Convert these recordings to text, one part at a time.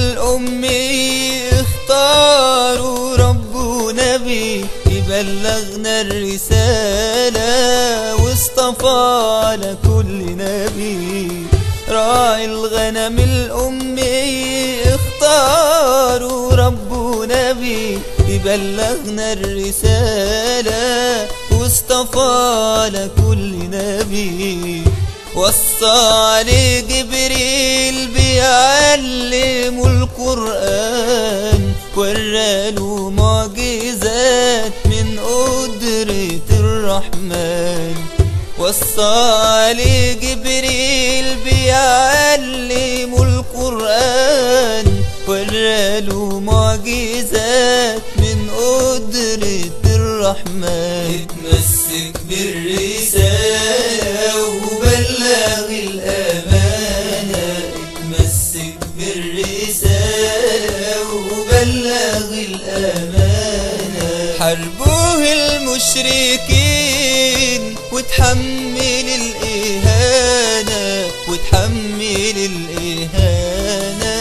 الأمي اختاروا رب نبي يبلغنا الرسالة واصطفى على كل نبي. راعي الغنم الأمي اختاروا رب نبي يبلغنا الرسالة واصطفى على كل نبي. وصى عليه جبريل بيعلمه القرآن وراله معجزات من قدرة الرحمن. وصى عليه جبريل بيعلمه القرآن وراله معجزات من قدرة الرحمن. اتمسك بالرسالة وبلغ الأمانة، اتمسك بالرسالة وبلغ الأمانة. حاربوه المشركين وتحمل الإهانة، وتحمل الإهانة.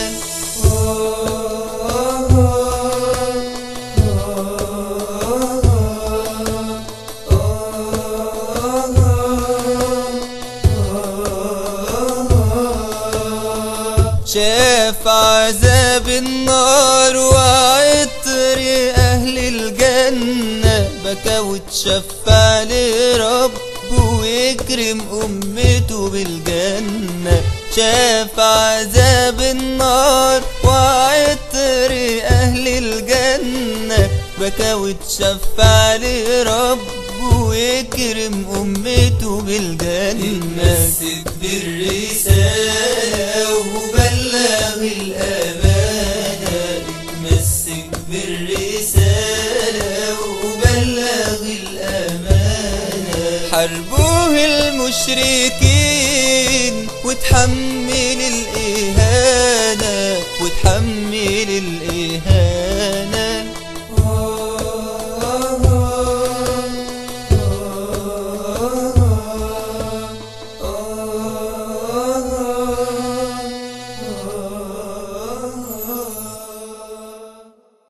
شاف عذاب النار وعطر أهل الجنة، بكى وتشفع لربه ويكرم أمته بالجنة. شاف عذاب النار وعطر أهل الجنة، بكى وتشفع لربه ويكرم أمته بالجنة. اتمسك بالرسالة وبلغ الأمانة، اتمسك بالرسالة وبلغ الأمانة. حاربوه المشركين وتحمل الإهانة، وتحمل الإهانة.